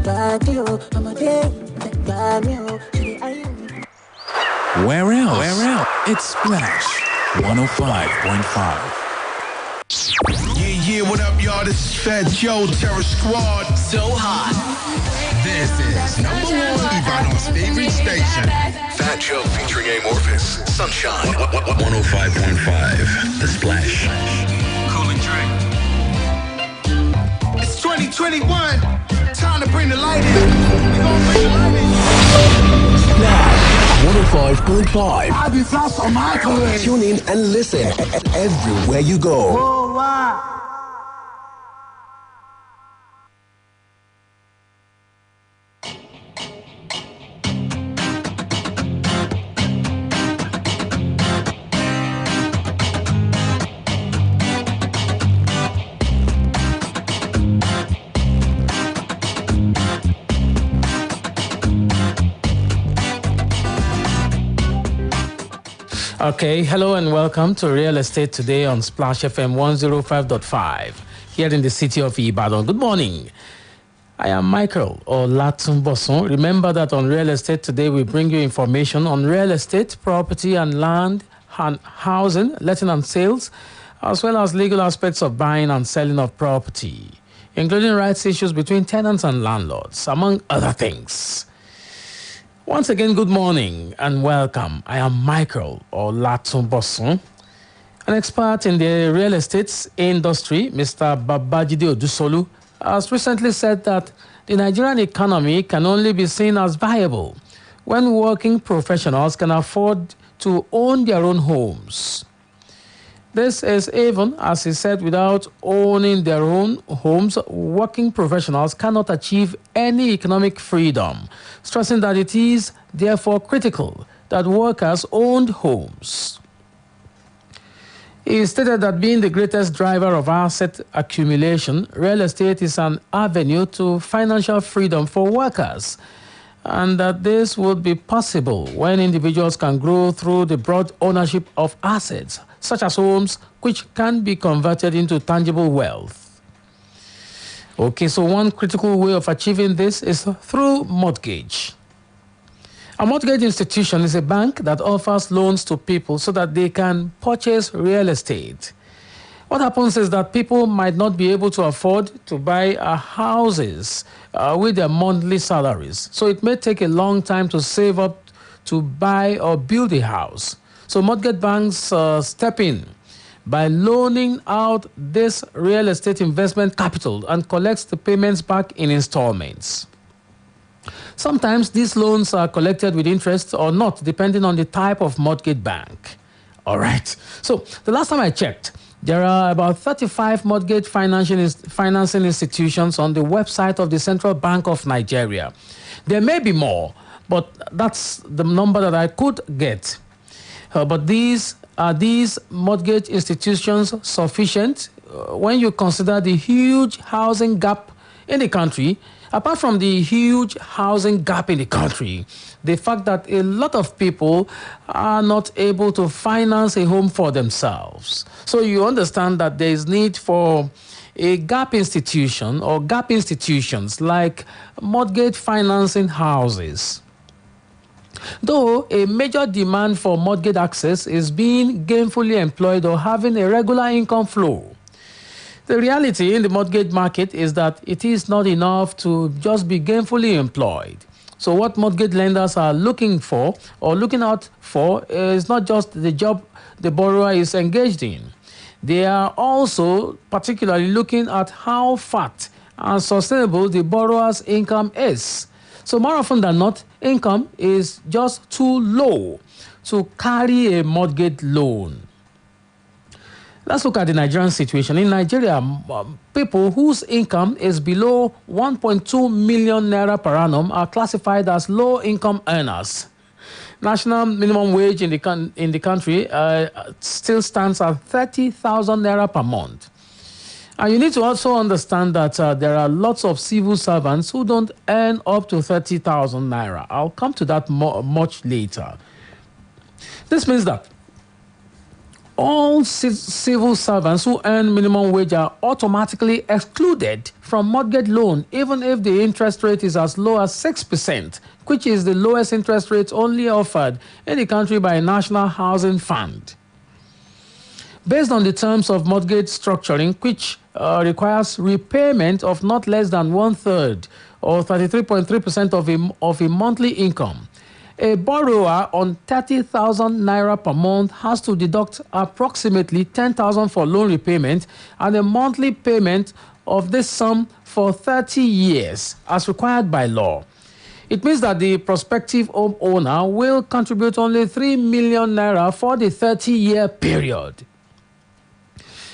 Where else? It's Splash 105.5. Yeah, what up, y'all? This is Fat Joe, Terror Squad. So hot. This is number one Ibadan's favorite station. Fat Joe featuring Amorphous. Sunshine. 105.5. The Splash. Cool and drink. It's 2021. Time to bring the light in. We gonna bring the light in. Splash 105.5. I'll be fast on Michael. Tune in and listen everywhere you go. Oh, wow. Okay, hello and welcome to Real Estate Today on Splash FM 105.5 here in the city of Ibadan. Good morning. I am Michael Olatunbosun. Remember that on Real Estate Today we bring you information on real estate, property and land, and housing, letting and sales, as well as legal aspects of buying and selling of property, including rights issues between tenants and landlords, among other things. Once again, good morning and welcome. I am Michael Olatunbosun. An expert in the real estate industry, Mr. Babajide Odusolu, has recently said that the Nigerian economy can only be seen as viable when working professionals can afford to own their own homes. This is even, as he said, without owning their own homes, working professionals cannot achieve any economic freedom, stressing that it is therefore critical that workers own homes. He stated that being the greatest driver of asset accumulation, real estate is an avenue to financial freedom for workers, and that this would be possible when individuals can grow through the broad ownership of assets, such as homes, which can be converted into tangible wealth. Okay, so one critical way of achieving this is through mortgage. A mortgage institution is a bank that offers loans to people so that they can purchase real estate. What happens is that people might not be able to afford to buy houses with their monthly salaries. So it may take a long time to save up to buy or build a house. So mortgage banks step in by loaning out this real estate investment capital and collects the payments back in installments. Sometimes these loans are collected with interest or not, depending on the type of mortgage bank. All right. So the last time I checked, there are about 35 mortgage financing institutions on the website of the Central Bank of Nigeria. There may be more, but that's the number that I could get. But these mortgage institutions sufficient when you consider the huge housing gap in the country? Apart from the huge housing gap in the country, the fact that a lot of people are not able to finance a home for themselves. So you understand that there is need for a gap institution or gap institutions like mortgage financing houses. Though a major demand for mortgage access is being gainfully employed or having a regular income flow, the reality in the mortgage market is that it is not enough to just be gainfully employed. So what mortgage lenders are looking for or looking out for is not just the job the borrower is engaged in. They are also particularly looking at how fat and sustainable the borrower's income is. So more often than not, income is just too low to carry a mortgage loan. Let's look at the Nigerian situation. In Nigeria, people whose income is below 1.2 million naira per annum are classified as low-income earners. National minimum wage in the country still stands at 30,000 naira per month. And you need to also understand that there are lots of civil servants who don't earn up to 30,000 naira. I'll come to that much later. This means that All civil servants who earn minimum wage are automatically excluded from mortgage loan, even if the interest rate is as low as 6%, which is the lowest interest rate only offered in the country by a National Housing Fund. Based on the terms of mortgage structuring, which requires repayment of not less than 1/3 or 33.3% of a monthly income, a borrower on 30,000 naira per month has to deduct approximately 10,000 for loan repayment and a monthly payment of this sum for 30 years as required by law. It means that the prospective homeowner will contribute only 3 million naira for the 30-year period.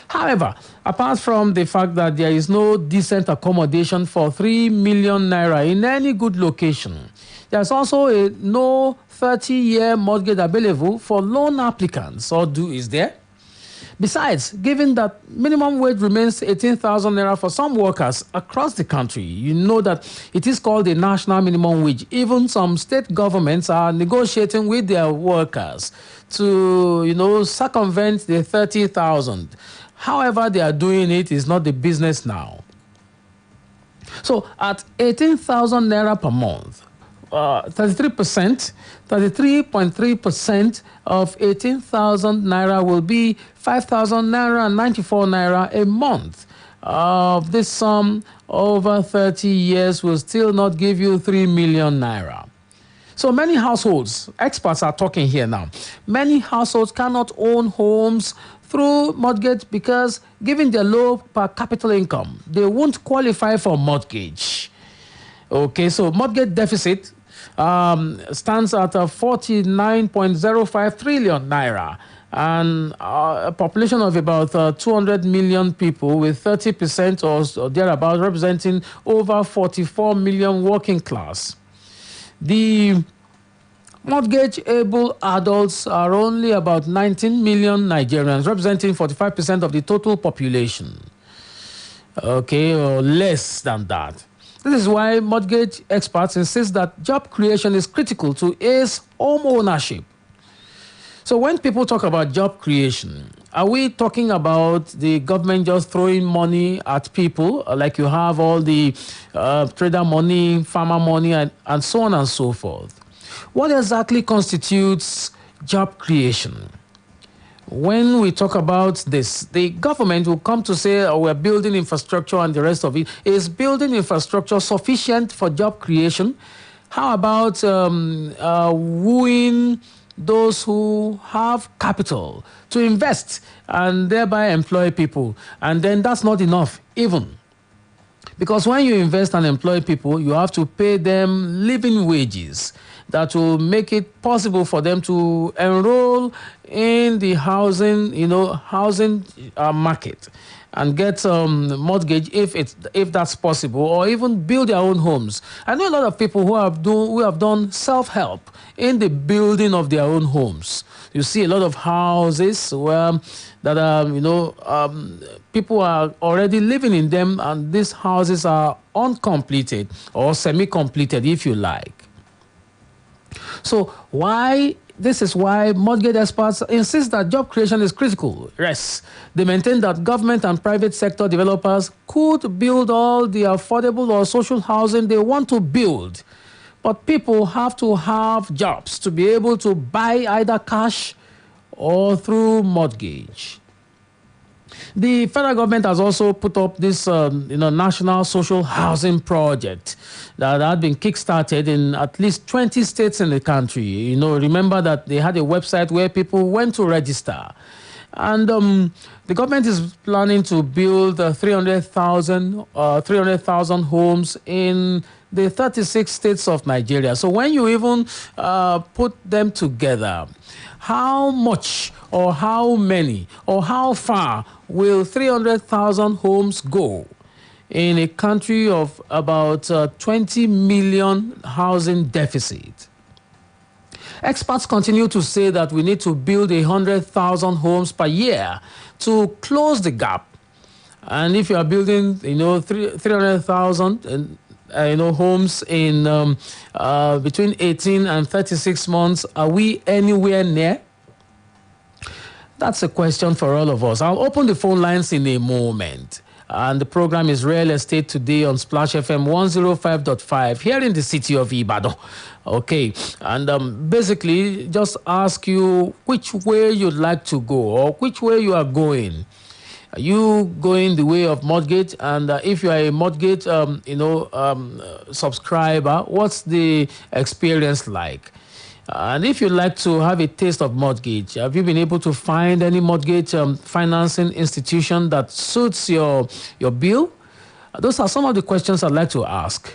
However, apart from the fact that there is no decent accommodation for 3 million naira in any good location, there's also no 30-year mortgage available for loan applicants, is there? Besides, given that minimum wage remains 18,000 naira for some workers across the country, you know that it is called the national minimum wage. Even some state governments are negotiating with their workers to, circumvent the 30,000. However they are doing it is not the business now. So at 18,000 naira per month, 33.3% of 18,000 naira will be 5,000 naira and 94 naira a month. This sum over 30 years will still not give you 3 million naira. So many households, experts are talking here now, many households cannot own homes through mortgage because given their low per capita income, they won't qualify for mortgage. Okay, so mortgage deficit stands at 49.05 trillion naira and a population of about 200 million people with 30% or thereabouts representing over 44 million working class. The mortgage-able adults are only about 19 million Nigerians, representing 45% of the total population. Okay, or less than that. This is why mortgage experts insist that job creation is critical to ace home ownership. So when people talk about job creation, are we talking about the government just throwing money at people, like you have all the trader money, farmer money, and so on and so forth? What exactly constitutes job creation? When we talk about this, the government will come to say, we're building infrastructure and the rest of it. Is building infrastructure sufficient for job creation? How about wooing those who have capital to invest and thereby employ people? And then that's not enough even. Because when you invest and employ people, you have to pay them living wages that will make it possible for them to enroll in the housing market and get mortgage if that's possible, or even build their own homes. I know a lot of people who have done self-help in the building of their own homes. You see a lot of houses where people are already living in them, and these houses are uncompleted or semi-completed, if you like. So this is why mortgage experts insist that job creation is critical. Yes, they maintain that government and private sector developers could build all the affordable or social housing they want to build, but people have to have jobs to be able to buy either cash or through mortgage. The federal government has also put up this national social housing project that had been kickstarted in at least 20 states in the country. Remember that they had a website where people went to register. And the government is planning to build 300,000 homes in the 36 states of Nigeria. So when you even put them together, how much or how many or how far will 300,000 homes go in a country of about 20 million housing deficit? Experts continue to say that we need to build 100,000 homes per year to close the gap. And if you are building, 300,000 homes in between 18 and 36 months, are we anywhere near? That's a question for all of us. I'll open the phone lines in a moment. And the program is Real Estate Today on Splash FM 105.5 here in the city of Ibadan. Okay, and basically just ask you which way you'd like to go or which way you are going. Are you going the way of mortgage? And if you are a mortgage, subscriber, what's the experience like? And if you'd like to have a taste of mortgage, have you been able to find any mortgage financing institution that suits your bill? Those are some of the questions I'd like to ask.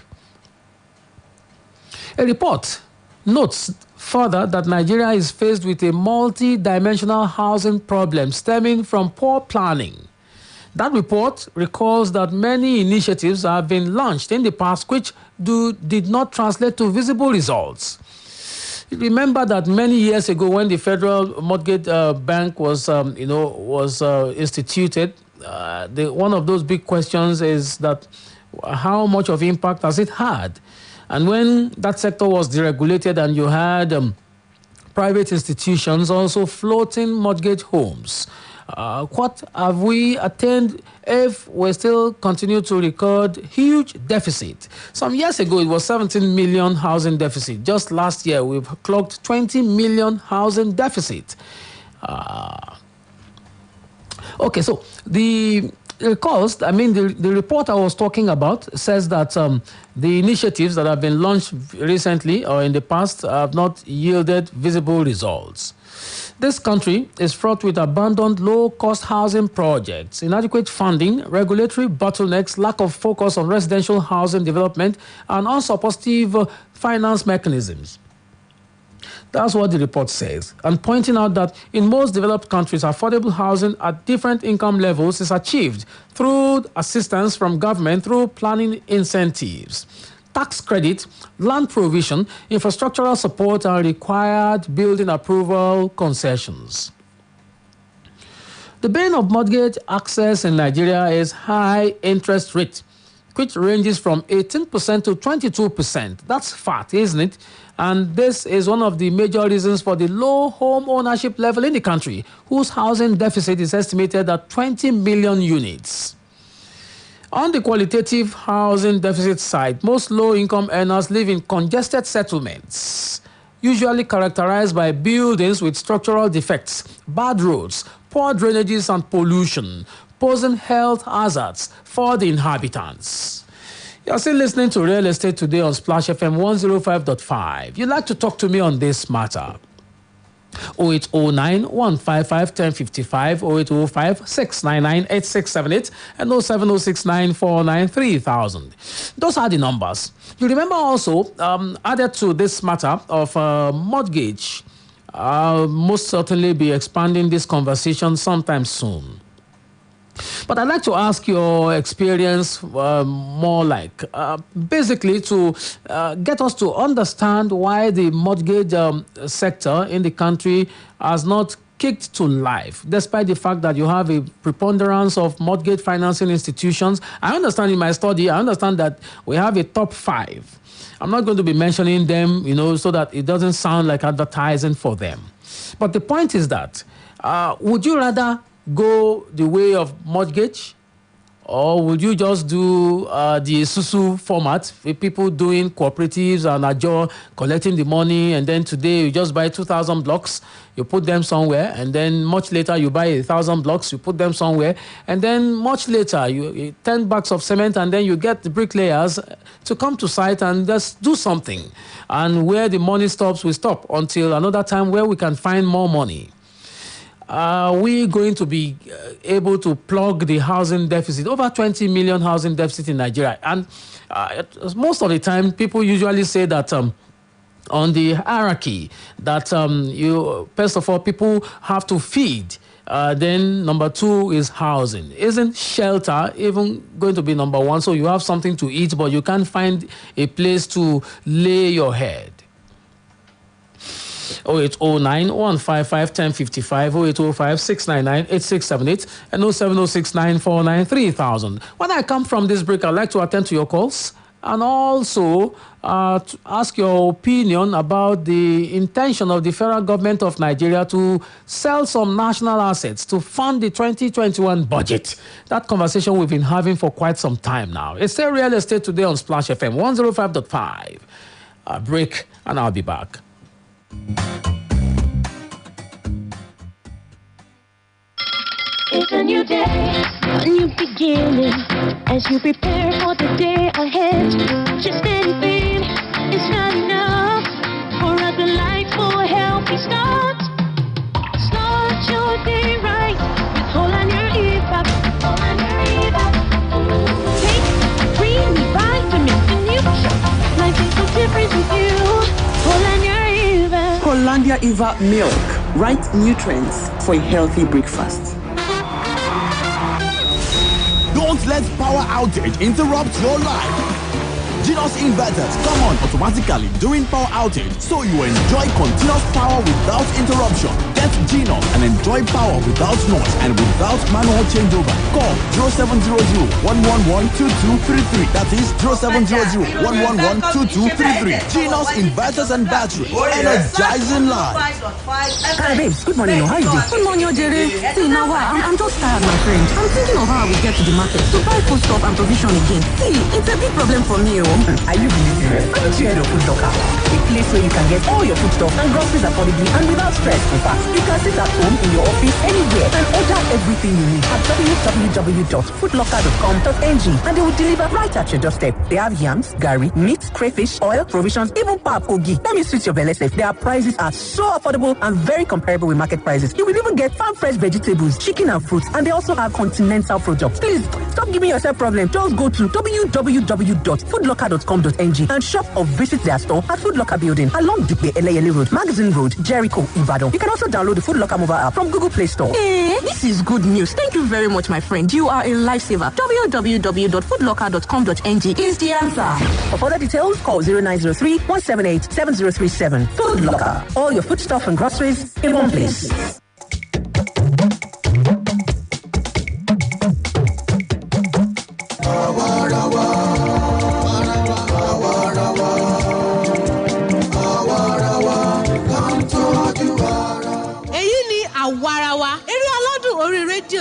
A report notes further that Nigeria is faced with a multi-dimensional housing problem stemming from poor planning. That report recalls that many initiatives have been launched in the past which did not translate to visible results. Remember that many years ago, when the Federal Mortgage Bank was instituted, one of those big questions is that how much of impact has it had? And when that sector was deregulated and you had private institutions also floating mortgage homes, what have we attained if we still continue to record huge deficit? Some years ago, it was 17 million housing deficit. Just last year, we've clocked 20 million housing deficit. Okay, so the report I was talking about says that the initiatives that have been launched recently or in the past have not yielded visible results. This country is fraught with abandoned low-cost housing projects, inadequate funding, regulatory bottlenecks, lack of focus on residential housing development, and unsupportive finance mechanisms. That's what the report says, and pointing out that in most developed countries, affordable housing at different income levels is achieved through assistance from government through planning incentives, tax credit, land provision, infrastructural support, and required building approval concessions. The bane of mortgage access in Nigeria is high interest rate, which ranges from 18% to 22%. That's fat, isn't it? And this is one of the major reasons for the low home ownership level in the country, whose housing deficit is estimated at 20 million units. On the qualitative housing deficit side, most low-income earners live in congested settlements, usually characterized by buildings with structural defects, bad roads, poor drainages, and pollution, posing health hazards for the inhabitants. You're still listening to Real Estate Today on Splash FM 105.5. You'd like to talk to me on this matter. 0809-155-1055, 0805-699-8678, and 07069493000. Those are the numbers. You remember also, added to this matter of mortgage, I'll most certainly be expanding this conversation sometime soon. But I'd like to ask your experience more like, basically to get us to understand why the mortgage sector in the country has not kicked to life, despite the fact that you have a preponderance of mortgage financing institutions. I understand in my study, I understand that we have a top 5. I'm not going to be mentioning them, so that it doesn't sound like advertising for them. But the point is that, would you rather go the way of mortgage, or would you just do the Susu format with people doing cooperatives and Ajo collecting the money, and then today you just buy 2,000 blocks, you put them somewhere, and then much later you buy 1,000 blocks, you put them somewhere, and then much later you 10 bags of cement, and then you get the bricklayers to come to site and just do something. And where the money stops, we stop until another time where we can find more money. Are we going to be able to plug the housing deficit? Over 20 million housing deficit in Nigeria. And most of the time, people usually say that on the hierarchy, that you first of all, people have to feed. Then number 2 is housing. Isn't shelter even going to be number 1? So you have something to eat, but you can't find a place to lay your head. 0809-155-1055, 0805-699-8678, and 07069493000. When I come from this break, I'd like to attend to your calls and also to ask your opinion about the intention of the federal government of Nigeria to sell some national assets to fund the 2021 budget. That conversation we've been having for quite some time now. It's still real estate today on Splash FM 105.5. A break, and I'll be back. It's a new day, a new beginning. As you prepare for the day ahead, just anything is not enough for a delightful, healthy start. Start your day right with Whole on Your EVAP. Whole on Your EVAP. Take green vitamins and nutrients. Life is so different with you. Whole on Your EVAP. Hollandia Eva milk, right nutrients for a healthy breakfast. Don't let power outage interrupt your life. Genos inverters come on automatically during power outage, so you enjoy continuous power without interruption. Get Genos and enjoy power without noise and without manual changeover. Call 0700-111-2233. That is 0700-111-2233. Genos inverters and battery, energizing life. Hi babes, good morning. How are you doing? Good morning, Jerry. See, now I'm just tired, my friend. I'm thinking of how we get to the market to buy food stuff and provision again. See, it's a big problem for me. Are you really serious? Why don't you head to Food Locker? A place where you can get all your food stuff and groceries affordably and without stress. In fact, you can sit at home, in your office, anywhere, and order everything you need at www.foodlocker.com.ng, and they will deliver right at your doorstep. They have yams, gari, meat, crayfish, oil, provisions, even pap ogi. Let me switch your belly safe. Their prices are so affordable and very comparable with market prices. You will even get farm fresh vegetables, chicken and fruits, and they also have continental products. Please, stop giving yourself problem. Just go to www.foodlocker.com.ng and shop or visit their store at Food Locker Building along Dupe Eleyele Road, Magazine Road, Jericho, Ibadan. You can also download the Food Locker mobile app from Google Play Store. This is good news. Thank you very much, my friend. You are a lifesaver. www.foodlocker.com.ng is the answer. For further details, call 0903-178-7037. Food Locker. All your food stuff and groceries in one place.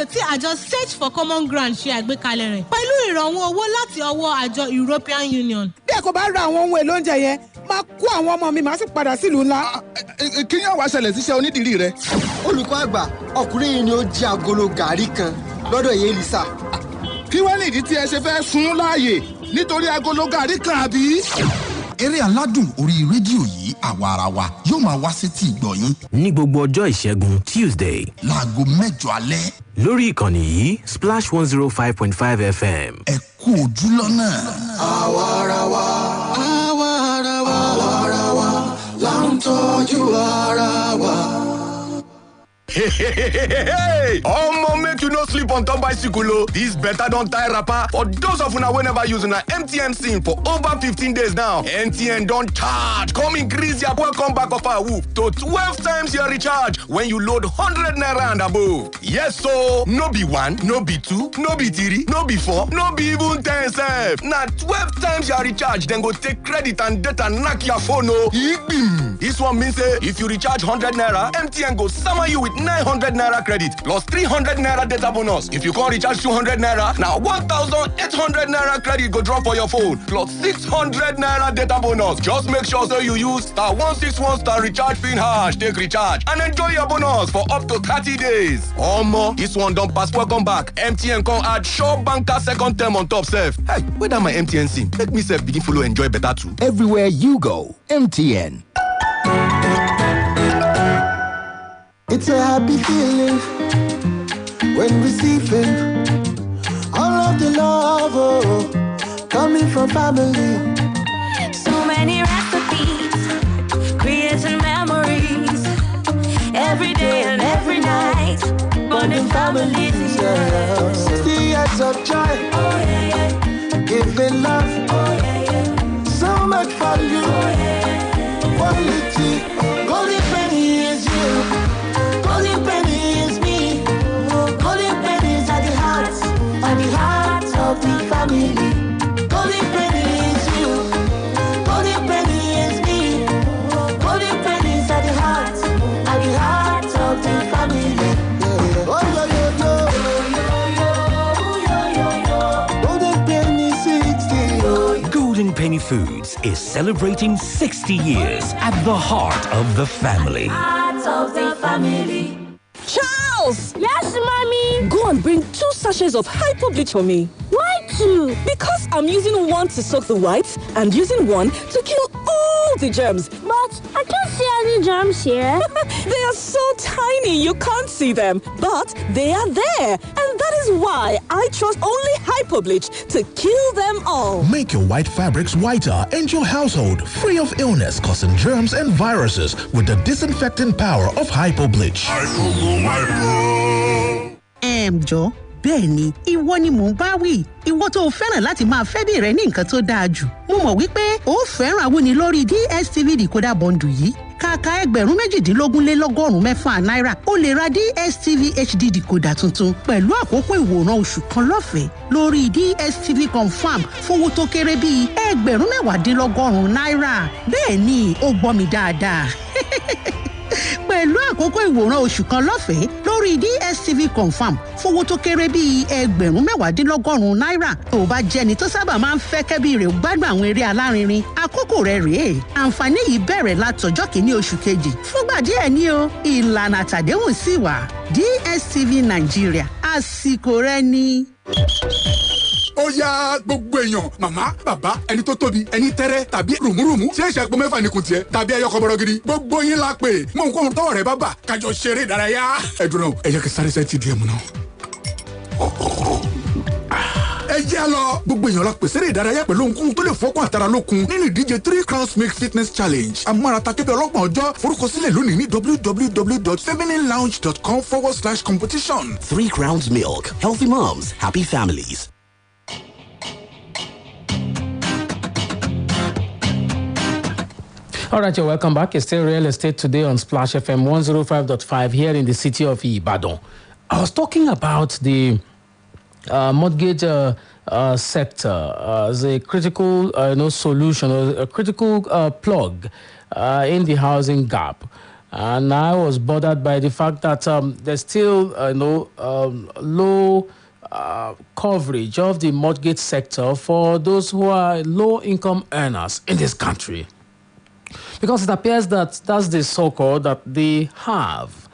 Tí àjọ Search for Common Ground ṣe àgbékalẹ̀ rẹ̀ pẹ̀lú ìrànwọ́ owó láti ọwọ́ àjọ European Union. Bí ẹ kò bá ra àwọn ohun èlò oúnjẹ yẹn, máa kó àwọn ọmọ mi, máa sì padà sílùú ńlá. Kí ni ó wá ṣẹlẹ̀ síṣẹ́ onídìrí rẹ? Olùkọ́ àgbà, ọkùnrin yìí ni ó jí agolo gàrí kan lọ́dọ̀ ìyá Elisa. Kí wá nìdí tí ẹ ṣe fẹ́ sun láàyè nítorí agolo gàrí kan àbí? Eré aládùn orí rédíò yìí àwa yóò máa wá sétí ìgbọ̀yín. Ní gbogbo ọjọ́ ìṣẹ́gun Tuesday. Láago 8 alẹ́. Lórí ìkànnì yìí Splash 105.5 FM. Ẹ kú ojú lọ́nà. Àwa là ń tọ́jú ara wa. Hey, Omo, make you no sleep on top bicycle. Oh. This better don't tie rapper. For those of una wey never use una MTN SIM for over 15 days now. MTN don't charge. Come increase your welcome back of our whoop to 12 times your recharge when you load 100 naira and above. Yes, so no be one, no be two, no be three, no be four, no be even 10 sef. Now 12 times your recharge, then go take credit and data knock your phone. Oh, this one means say if you recharge 100 naira, MTN go summer you with 900 naira credit plus 300 naira data bonus. If you can't recharge 200 naira, now 1,800 naira credit go drop for your phone plus 600 naira data bonus. Just make sure so you use *161 recharge pin hash take recharge and enjoy your bonus for up to 30 days. Omo, this one don't pass welcome back. MTN can add Shaw Banker second term on top self. Hey, where that my MTN SIM? Make me self begin follow enjoy better too. Everywhere you go, MTN. It's a happy feeling when receiving all of the love coming from family. So many recipes, creating memories, every day and every night, bonding families. Yeah. 60 years of joy, giving love, so much value, quality. Golden penny is you. Golden penny is me. Golden pennies are the heart of the family. Golden penny is you. Golden Penny Foods is celebrating 60 years at the heart of the family. Heart of the family. Charles! Yes, mommy? Go and bring 2 sachets of hypo bleach for me. Why 2? Because I'm using one to soak the whites and using one to kill all the germs. But I can't see any germs here. They are so tiny you can't see them, but they are there. And that is why I trust only hypo bleach to kill them all. Make your white fabrics whiter and your household free of illness causing germs and viruses with the disinfecting power of hypo bleach. Jọ bẹ́ẹ̀ ni ìwọ ni mò ń bá wí ìwọ tó fẹ́ràn láti máa fẹ́ bí rẹ ní nǹkan tó dáa jù mo mọ̀ wípé ó fẹ́ràn awúni lórí DSTV decoder bundle yìí kàkà ẹgbẹ̀rún méjìdínlógún-lé-lọ́gọ́rùn-ún náírà ó lè ra DSTV HD decoder tuntun pẹ̀lú àkókò ìwòran oṣù kan lọ́fẹ̀ẹ́ lórí DSTV Confirm fowó tó kéré bíi ẹgbẹ̀rún mẹ́wàádínlọ́gọ́rùn-ún náírà bẹ́ẹ̀ ni ó gbọ́ mi dáadáa. Pẹ̀lú àkókò ìwòran oṣù kan lọ́fẹ̀ẹ́ lórí DSTV Confirm fowó tó kéré bíi ẹgbẹ̀rún mẹ́wàádínlọ́gọ́rùn-ún náírà tó o bá jẹ́ni tó sábà máa ń fẹ́ kẹ́bí rẹ̀ gbádùn àwọn eré alárinrin àkókò rẹ̀ rèé àǹfààní yìí bẹ̀rẹ̀ látọjọ́ kìíní oṣù kejì fúngbà díẹ̀ ni o ìlànà àtàdéhùn sì wà DSTV Nàìjíríà àsìkò rẹ̀ ni. Ó yá gbogbo èèyàn màmá bàbá ẹni tó tóbi ẹni tẹ́rẹ́ tàbí rùmùrùmù ṣé ìṣẹ́gun mẹ́fà nìkun tiẹ̀ tàbí ẹyọ kọ́bọ̀rọ̀ gidi gbogbo yín la pè mọ nǹkan tọwọ́ rẹ bá bà kájọ ṣeré ìdárayá. ẹ dùn náà ẹ jẹ́ kí sáré sẹ́ẹ̀tì díẹ̀ mu náà. ẹ jẹ́ lọ gbogbo èèyàn la pèsè eré ìdárayá pẹ̀lú nǹkan tó lè fọ́kàn àtàrà lókun nínú ìdíje 3 Crowns Milk Fitness Challenge amárata kébé ọlọ́gbọ̀n ọjọ́ forúkọsílẹ̀ lónìí ní www.femininelounge.com/competition. 3 Crowns Milk. Healthy moms, happy families. All right, you're welcome back. It's still Real Estate today on Splash FM 105.5 here in the city of Ibadan. I was talking about the mortgage sector as a critical solution, or a critical plug in the housing gap. And I was bothered by the fact that there's still low coverage of the mortgage sector for those who are low-income earners in this country. Because it appears that that's the so-called that they have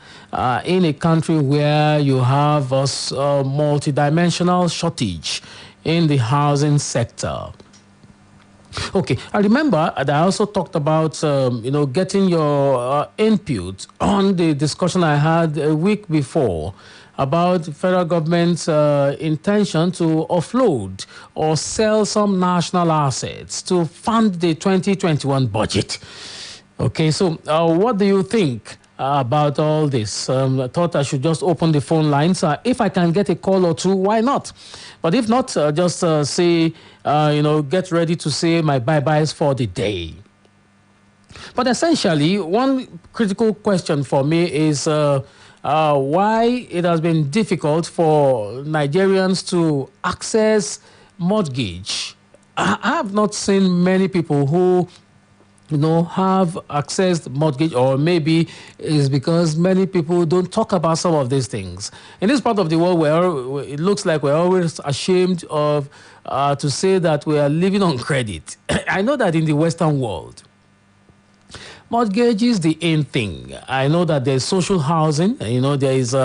in a country where you have a multidimensional shortage in the housing sector. Okay, I remember that I also talked about, getting your input on the discussion I had a week before about the federal government's intention to offload or sell some national assets to fund the 2021 budget. Okay, so what do you think about all this? I thought I should just open the phone lines. If I can get a call or two, why not? But if not, just say, get ready to say my bye-byes for the day. But essentially, one critical question for me is why it has been difficult for Nigerians to access mortgage. I have not seen many people who have accessed mortgage, or maybe it's because many people don't talk about some of these things. In this part of the world where it looks like we're always ashamed of to say that we are living on credit. I know that in the Western world, mortgage is the in thing. I know that there's social housing. There is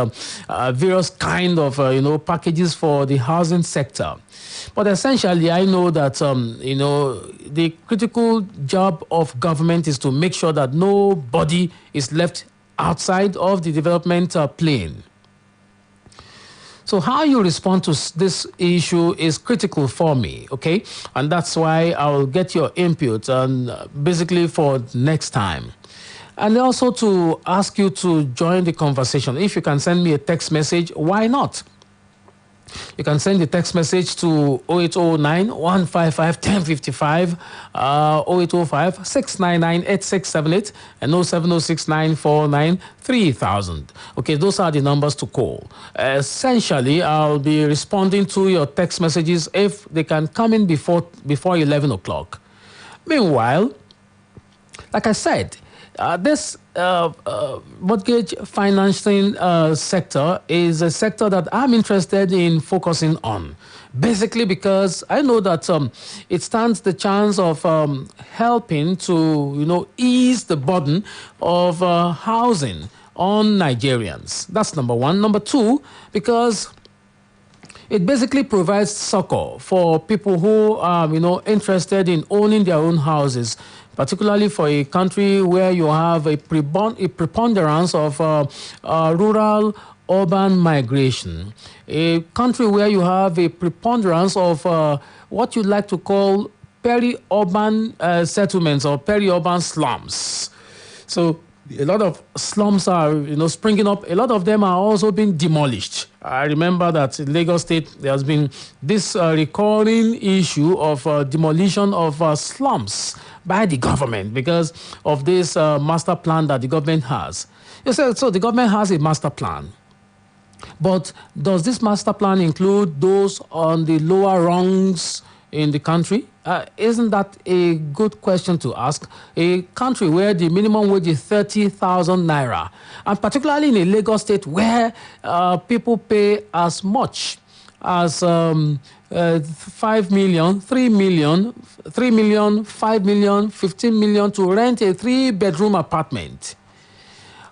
various kind of packages for the housing sector. But essentially, I know that the critical job of government is to make sure that nobody is left outside of the development plane. So how you respond to this issue is critical for me, okay? And that's why I will get your input basically for next time. And also to ask you to join the conversation. If you can send me a text message, why not? You can send the text message to 0809-155-1055, 0805-699-8678, and 07069493000. Okay, those are the numbers to call. Essentially, I'll be responding to your text messages if they can come in before 11 o'clock. Meanwhile, like I said, This mortgage financing sector is a sector that I'm interested in focusing on. Basically because I know that it stands the chance of helping to, ease the burden of housing on Nigerians. That's number one. Number two, because it basically provides succor for people who are, interested in owning their own houses, particularly for a country where you have a preponderance of rural urban migration, a country where you have a preponderance of what you like to call peri-urban settlements or peri-urban slums. So a lot of slums are, springing up. A lot of them are also being demolished. I remember that in Lagos State, there has been this recurring issue of demolition of slums by the government because of this master plan that the government has. You said, so the government has a master plan. But does this master plan include those on the lower rungs in the country? Isn't that a good question to ask? A country where the minimum wage is 30,000 naira, and particularly in a Lagos State where people pay as much as 5 million, 3 million, 3 million, 5 million, 15 million to rent a 3-bedroom apartment.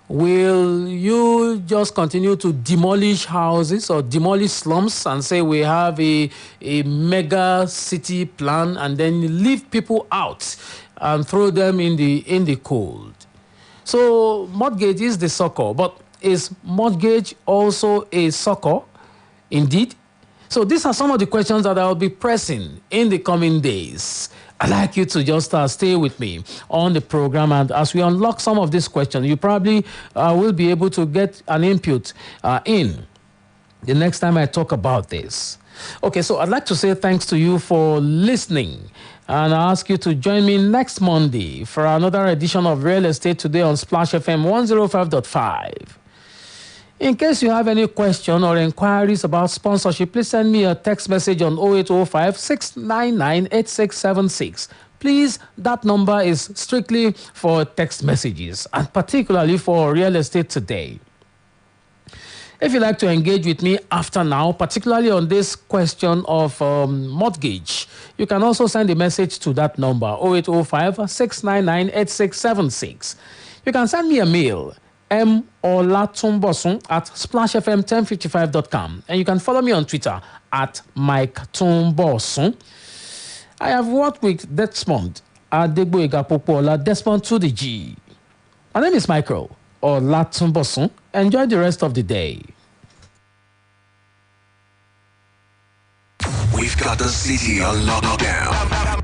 Will you just continue to demolish houses or demolish slums and say we have a mega city plan and then leave people out and throw them in the cold? So mortgage is the succor, but is mortgage also a succor? Indeed. So these are some of the questions that I'll be pressing in the coming days. I'd like you to just stay with me on the program, and as we unlock some of these questions, you probably will be able to get an input in the next time I talk about this. Okay, so I'd like to say thanks to you for listening, and I ask you to join me next Monday for another edition of Real Estate Today on Splash FM 105.5. In case you have any question or inquiries about sponsorship, please send me a text message on 0805 699 8676. Please, that number is strictly for text messages and particularly for Real Estate Today. If you'd like to engage with me after now, particularly on this question of mortgage, you can also send a message to that number, 0805 699 8676. You can send me a mail, Olatunbosun at splashfm1055.com, and you can follow me on Twitter at Mike.Tunbosun. I have worked with Desmond Desmond to the G. My name is Michael Olatunbosun. Enjoy the rest of the day. We've got the city on lockdown.